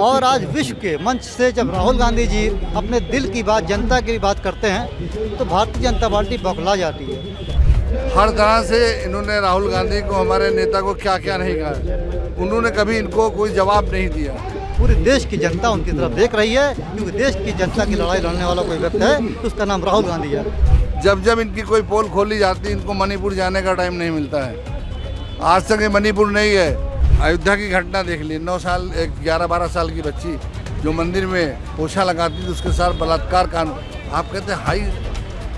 और आज विश्व के मंच से जब राहुल गांधी जी अपने दिल की बात, जनता की बात करते हैं तो भारतीय जनता पार्टी बौखला जाती है। हर तरह से इन्होंने राहुल गांधी को, हमारे नेता को क्या क्या नहीं कहा। उन्होंने कभी इनको कोई जवाब नहीं दिया। पूरे देश की जनता उनकी तरफ देख रही है, क्योंकि देश की जनता की लड़ाई लड़ने वाला कोई व्यक्ति है तो उसका नाम राहुल गांधी है। जब जब इनकी कोई पोल खोली जाती है, इनको मणिपुर जाने का टाइम नहीं मिलता है। आज तक ये मणिपुर नहीं है। अयोध्या की घटना देख ली, 9 साल, एक 11-12 साल की बच्ची जो मंदिर में पोछा लगाती थी, उसके साथ बलात्कार कांड। आप कहते हैं हाई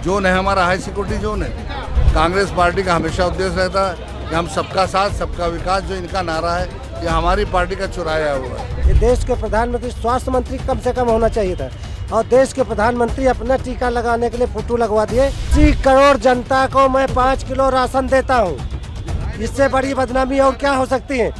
जोन है, हमारा हाई सिक्योरिटी जोन है। कांग्रेस पार्टी का हमेशा उद्देश्य रहता है कि हम सबका साथ सबका विकास, जो इनका नारा है ये हमारी पार्टी का चुराया हुआ है। ये देश के प्रधानमंत्री, स्वास्थ्य मंत्री कम से कम होना चाहिए था, और देश के प्रधानमंत्री अपना टीका लगाने के लिए फोटो लगवा दिए। 30 करोड़ जनता को मैं 5 किलो राशन देता हूँ, इससे बड़ी बदनामी और क्या हो सकती है।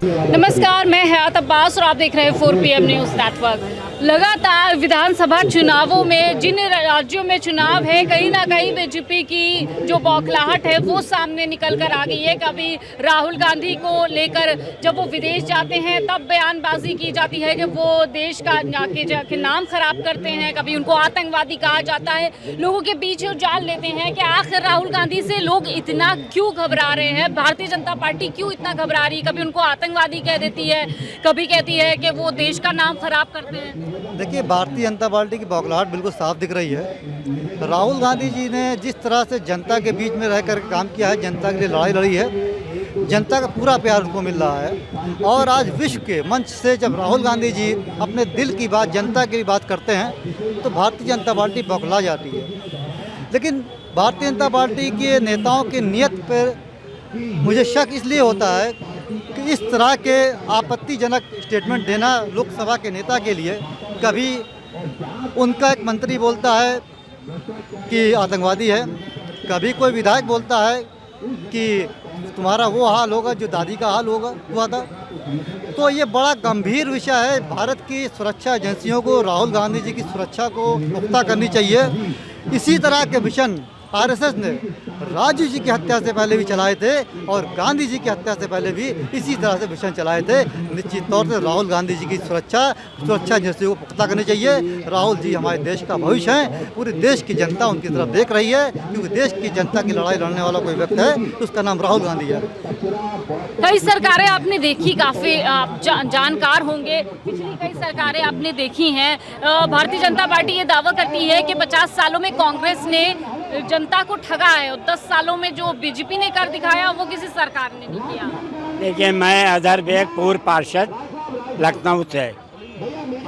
नमस्कार, मैं हयात अब्बास और आप देख रहे हैं 4 PM न्यूज़ नेटवर्क। लगातार विधानसभा चुनावों में जिन राज्यों में चुनाव है, कहीं ना कहीं बीजेपी की जो बौखलाहट है वो सामने निकल कर आ गई है। कभी राहुल गांधी को लेकर जब वो विदेश जाते हैं तब बयानबाजी की जाती है कि वो देश का जाके नाम खराब करते हैं, कभी उनको आतंकवादी कहा जाता है। लोगों के बीच जाल लेते हैं कि आखिर राहुल गांधी से लोग इतना क्यों घबरा रहे हैं, भारतीय जनता पार्टी क्यों इतना घबरा रही है। कभी उनको आतंकवादी कह देती है, कभी कहती है कि वो देश का नाम खराब करते हैं। देखिए, भारतीय जनता पार्टी की बौखलाहट बिल्कुल साफ दिख रही है। राहुल गांधी जी ने जिस तरह से जनता के बीच में रहकर काम किया है, जनता के लिए लड़ाई लड़ी है, जनता का पूरा प्यार उनको मिल रहा है। और आज विश्व के मंच से जब राहुल गांधी जी अपने दिल की बात, जनता की बात करते हैं तो भारतीय जनता पार्टी बौखला जाती है। लेकिन भारतीय जनता पार्टी के नेताओं की नीयत पर मुझे शक इसलिए होता है कि इस तरह के आपत्तिजनक स्टेटमेंट देना लोकसभा के नेता के लिए, कभी उनका एक मंत्री बोलता है कि आतंकवादी है, कभी कोई विधायक बोलता है कि तुम्हारा वो हाल होगा जो दादी का हाल हुआ था। तो ये बड़ा गंभीर विषय है। भारत की सुरक्षा एजेंसियों को राहुल गांधी जी की सुरक्षा को पुख्ता करनी चाहिए। इसी तरह के मिशन आरएसएस ने राजीव जी की हत्या से पहले भी चलाए थे और गांधी जी की हत्या से पहले भी इसी तरह से मिशन चलाए थे। निश्चित तौर से राहुल गांधी जी की सुरक्षा एजेंसियों को पुख्ता करनी चाहिए। राहुल जी हमारे देश का भविष्य है। पूरे देश की जनता उनकी तरफ देख रही है, क्योंकि देश की जनता की लड़ाई लड़ने वाला कोई व्यक्ति है तो उसका नाम राहुल गांधी है। कई सरकारें आपने देखी, काफ़ी आप जानकार होंगे, पिछली कई सरकारें आपने देखी हैं। भारतीय जनता पार्टी ये दावा करती है कि 50 सालों में कांग्रेस ने जनता को ठगा है और 10 सालों में जो बीजेपी ने कर दिखाया वो किसी सरकार ने नहीं किया। देखिए, मैं अजहर बेग, पूर्व पार्षद लखनऊ से,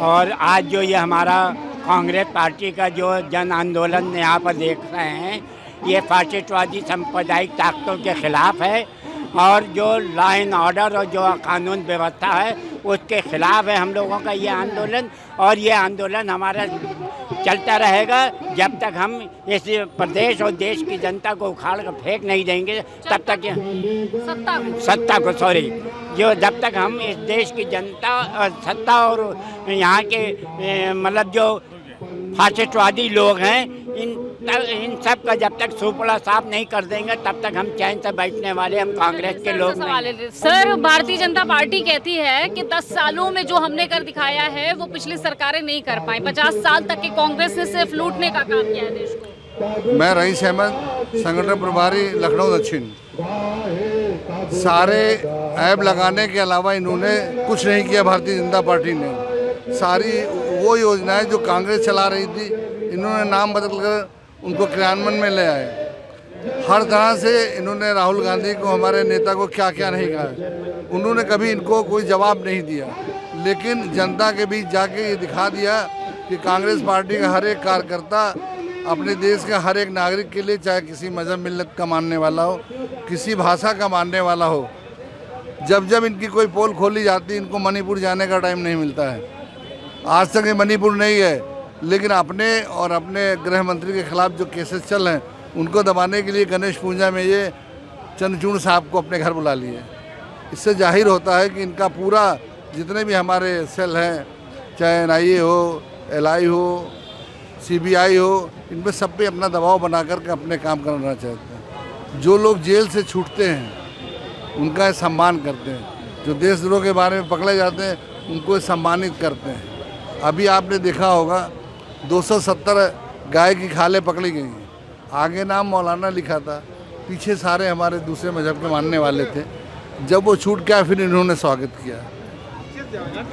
और आज जो ये हमारा कांग्रेस पार्टी का जो जन आंदोलन यहाँ पर देख रहे हैं, ये फाशिस्टवादी सांप्रदायिक ताकतों के खिलाफ है और जो लॉ एंड ऑर्डर और जो कानून व्यवस्था है उसके खिलाफ है हम लोगों का ये आंदोलन। और ये आंदोलन हमारा चलता रहेगा जब तक हम इस प्रदेश और देश की जनता को उखाड़ कर फेंक नहीं देंगे, तब तक सत्ता को जो जब तक हम इस देश की जनता सत्ता और यहाँ के मतलब जो फाशिस्टवादी लोग हैं इन सब का जब तक सुपड़ा साफ नहीं कर देंगे तब तक हम चैन से बैठने वाले हम कांग्रेस के लोग नहीं। सर, भारतीय जनता पार्टी कहती है कि 10 सालों में जो हमने कर दिखाया है वो पिछली सरकारें नहीं कर पाई। 50 साल तक की कांग्रेस ने सिर्फ लूटने का काम किया है देश को। मैं रईस अहमद, संगठन प्रभारी लखनऊ दक्षिण। सारे ऐब लगाने के अलावा इन्होंने कुछ नहीं किया। भारतीय जनता पार्टी ने सारी वो योजनाएं जो कांग्रेस चला रही थी, इन्होंने नाम बदल कर उनको क्रियान्वयन में ले आए। हर तरह से इन्होंने राहुल गांधी को, हमारे नेता को क्या क्या नहीं कहा। उन्होंने कभी इनको कोई जवाब नहीं दिया, लेकिन जनता के बीच जाके ये दिखा दिया कि कांग्रेस पार्टी का हर एक कार्यकर्ता अपने देश के हर एक नागरिक के लिए, चाहे किसी मजहब मिल्लत का मानने वाला हो, किसी भाषा का मानने वाला हो, जब जब इनकी कोई पोल खोली जाती है, इनको मणिपुर जाने का टाइम नहीं मिलता है। आज तक ये मणिपुर नहीं है, लेकिन अपने और अपने गृह मंत्री के खिलाफ जो केसेस चल रहे हैं उनको दबाने के लिए गणेश पूजा में ये चंद्रचूड़ साहब को अपने घर बुला लिए। इससे जाहिर होता है कि इनका पूरा जितने भी हमारे सेल हैं, चाहे NIA हो, LI हो, CBI हो, इन पर सब पे अपना दबाव बना करके अपने काम करना चाहते हैं। जो लोग जेल से छूटते हैं उनका सम्मान करते हैं, जो देशद्रोह के बारे में पकड़े जाते हैं उनको सम्मानित करते हैं। अभी आपने देखा होगा 270 गाय की खालें पकड़ी गई हैं, आगे नाम मौलाना लिखा था, पीछे सारे हमारे दूसरे मजहब के मानने वाले थे। जब वो छूट गया फिर इन्होंने स्वागत किया।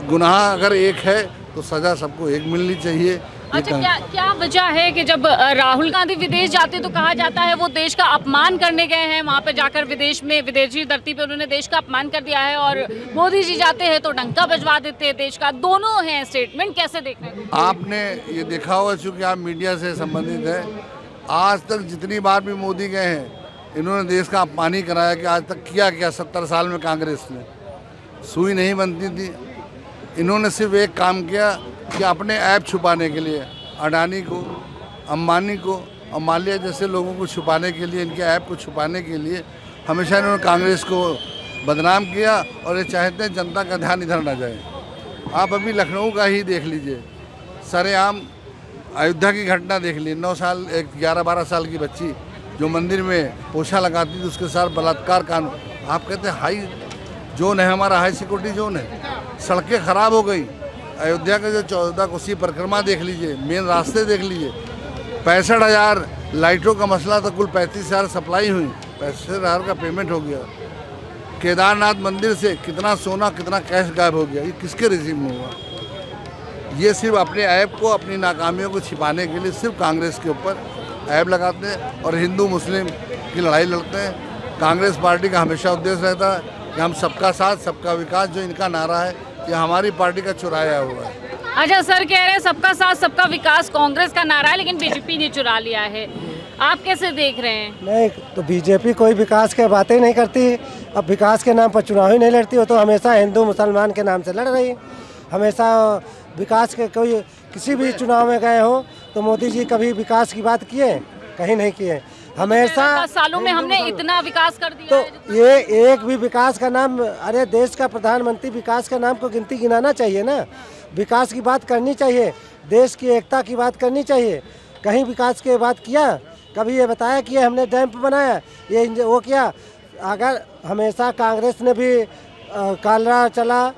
गुनाह अगर एक है तो सज़ा सबको एक मिलनी चाहिए। अच्छा, क्या वजह है कि जब राहुल गांधी विदेश जाते तो कहा जाता है वो देश का अपमान करने गए हैं, वहाँ पे जाकर विदेश में विदेशी धरती पे उन्होंने देश का अपमान कर दिया है, और मोदी जी जाते हैं तो डंका बजवा देते हैं देश का। दोनों हैं स्टेटमेंट, कैसे देखने को? आपने ये देखा होगा, चूँकि आप मीडिया से संबंधित है, आज तक जितनी बार भी मोदी गए हैं इन्होंने देश का अपमान ही कराया कि आज तक किया क्या 70 साल में कांग्रेस ने। सुई नहीं बनती थी। इन्होंने सिर्फ एक काम किया कि अपने ऐप छुपाने के लिए अडानी को, अंबानी को और माल्या जैसे लोगों को छुपाने के लिए, इनके ऐप को छुपाने के लिए हमेशा इन्होंने कांग्रेस को बदनाम किया, और ये चाहते हैं जनता का ध्यान इधर ना जाए। आप अभी लखनऊ का ही देख लीजिए, सरेआम अयोध्या की घटना देख ली। 9 साल एक 11-12 साल की बच्ची जो मंदिर में पोछा लगाती थी, उसके साथ बलात्कार कानून। आप कहते हैं हाई जोन है हमारा, हाई सिक्योरिटी जोन है। सड़कें खराब हो गई। अयोध्या के जो 14 कोसी परिक्रमा देख लीजिए, मेन रास्ते देख लीजिए। 65,000 लाइटों का मसला था, कुल 35,000 सप्लाई हुई, 65,000 का पेमेंट हो गया। केदारनाथ मंदिर से कितना सोना कितना कैश गायब हो गया। ये किसके रिजीम में हुआ? ये सिर्फ अपने ऐप को, अपनी नाकामियों को छिपाने के लिए सिर्फ कांग्रेस के ऊपर ऐप लगाते हैं और हिंदू मुस्लिम की लड़ाई लड़ते हैं। कांग्रेस पार्टी का हमेशा उद्देश्य रहता है कि हम सबका साथ सबका विकास, जो इनका नारा है ये हमारी पार्टी का चुराया हुआ है। अच्छा, सर कह रहे हैं सबका साथ सबका विकास कांग्रेस का नारा है, लेकिन बीजेपी ने चुरा लिया है। आप कैसे देख रहे हैं? नहीं, तो बीजेपी कोई विकास की बातें नहीं करती। अब विकास के नाम पर चुनाव ही नहीं लड़ती, वो तो हमेशा हिंदू मुसलमान के नाम से लड़ रही है। हमेशा विकास के कोई किसी भी चुनाव में गए हो तो मोदी जी कभी विकास की बात किए? कहीं नहीं किए। हमेशा 10 सालों में हमने इतना विकास कर दिया तो है। ये एक भी विकास का नाम, अरे देश का प्रधानमंत्री विकास का नाम को गिनाना चाहिए ना। विकास की बात करनी चाहिए, देश की एकता की बात करनी चाहिए। कहीं विकास की बात किया? कभी ये बताया कि ये हमने डैम बनाया, ये वो किया? अगर हमेशा कांग्रेस ने भी कालरा चला,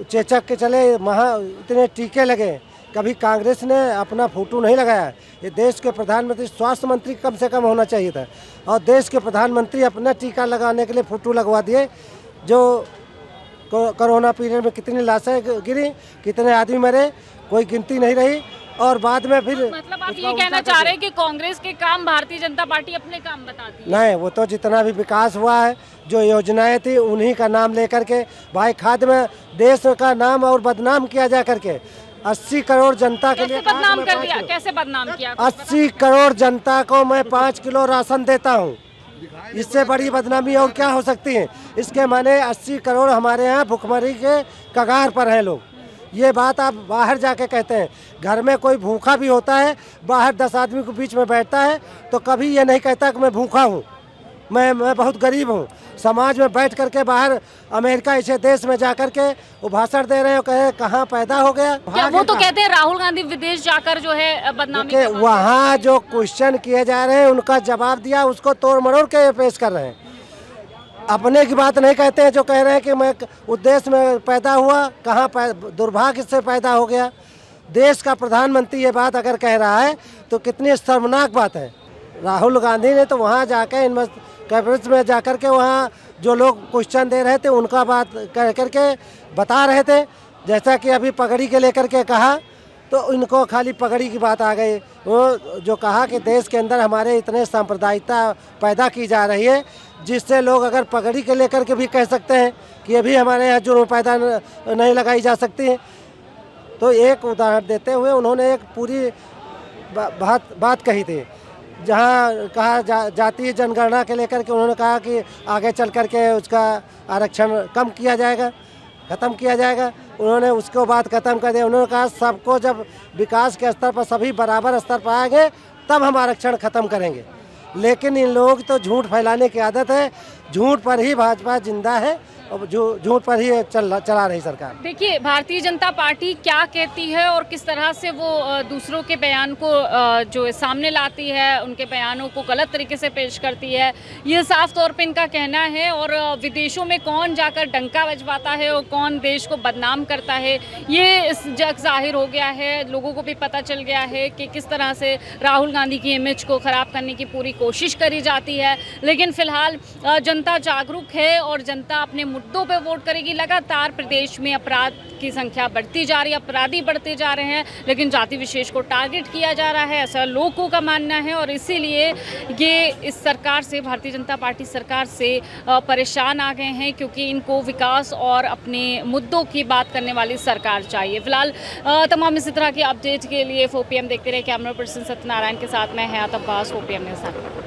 चेचक के चले, इतने टीके लगे, कभी कांग्रेस ने अपना फोटो नहीं लगाया। ये देश के प्रधानमंत्री, स्वास्थ्य मंत्री कम से कम होना चाहिए था, और देश के प्रधानमंत्री अपना टीका लगाने के लिए फोटो लगवा दिए। जो कोरोना पीरियड में कितनी लाशें गिरी, कितने आदमी मरे, कोई गिनती नहीं रही, और बाद में फिर मतलब आप ये कहना चाह रहे हैं कि कांग्रेस के काम भारतीय जनता पार्टी अपने काम बताती है? नहीं, वो तो जितना भी विकास हुआ है, जो योजनाएं थी उन्हीं का नाम लेकर के, भाई खाद्य में देश का नाम और बदनाम किया जा करके 80 करोड़ जनता के लिए बदनाम कर दिया। कैसे बदनाम किया? 80 करोड़ जनता को मैं 5 किलो राशन देता हूँ। इससे बड़ी बदनामी और क्या हो सकती है? इसके माने 80 करोड़ हमारे यहाँ भुखमरी के कगार पर हैं लोग। ये बात आप बाहर जाके कहते हैं। घर में कोई भूखा भी होता है, बाहर 10 आदमी के बीच में बैठता है तो कभी ये नहीं कहता कि मैं भूखा हूँ, मैं बहुत गरीब हूँ। समाज में बैठ करके बाहर अमेरिका ऐसे देश में जा कर के वो भाषण दे रहे हो, कहे कहाँ पैदा हो गया। क्या वो तो कहते हैं राहुल गांधी विदेश जाकर जो है बदनामी के वहाँ जो क्वेश्चन किए जा रहे हैं उनका जवाब दिया, उसको तोड़ मरोड़ के पेश कर रहे हैं। अपने की बात नहीं कहते हैं, जो कह रहे हैं कि मैं उस देश में पैदा हुआ, कहाँ दुर्भाग्य से पैदा हो गया। देश का प्रधानमंत्री ये बात अगर कह रहा है तो कितनी शर्मनाक बात है। राहुल गांधी ने तो वहाँ जाकर कैबिनेट में जाकर के वहाँ जो लोग क्वेश्चन दे रहे थे उनका बात कह करके बता रहे थे। जैसा कि अभी पगड़ी के लेकर के कहा तो इनको खाली पगड़ी की बात आ गई। वो जो कहा कि देश के अंदर हमारे इतने सांप्रदायिकता पैदा की जा रही है, जिससे लोग अगर पगड़ी के लेकर के भी कह सकते हैं कि ये भी हमारे यहाँ जुर्म पैदा नहीं लगाई जा सकती है। तो एक उदाहरण देते हुए उन्होंने एक पूरी बात कही थी, जहाँ कहा जातीय जनगणना के लेकर के उन्होंने कहा कि आगे चल कर के उसका आरक्षण कम किया जाएगा, ख़त्म किया जाएगा। उन्होंने उसको बात ख़त्म कर दिया। उन्होंने कहा सबको जब विकास के स्तर पर सभी बराबर स्तर पर आएंगे तब हम आरक्षण ख़त्म करेंगे। लेकिन इन लोगों की तो झूठ फैलाने की आदत है। झूठ पर ही भाजपा जिंदा है, अब झूठ पर ही चला रही सरकार। देखिए, भारतीय जनता पार्टी क्या कहती है और किस तरह से वो दूसरों के बयान को जो सामने लाती है, उनके बयानों को गलत तरीके से पेश करती है, ये साफ तौर पे इनका कहना है। और विदेशों में कौन जाकर डंका बजवाता है और कौन देश को बदनाम करता है, ये इस जग जाहिर हो गया है। लोगों को भी पता चल गया है कि किस तरह से राहुल गांधी की इमेज को ख़राब करने की पूरी कोशिश करी जाती है। लेकिन फ़िलहाल जनता जागरूक है और जनता अपने मुद्दों पे वोट करेगी। लगातार प्रदेश में अपराध की संख्या बढ़ती जा रही है, अपराधी बढ़ते जा रहे हैं, लेकिन जाति विशेष को टारगेट किया जा रहा है, ऐसा लोगों का मानना है। और इसीलिए ये इस सरकार से, भारतीय जनता पार्टी सरकार से परेशान आ गए हैं, क्योंकि इनको विकास और अपने मुद्दों की बात करने वाली सरकार चाहिए। फिलहाल तमाम इसी तरह की अपडेट के लिए 4PM देखते रहे। कैमरा पर्सन सत्यनारायण के साथ मैं हयात अब्बास, 4PM न्यूज़।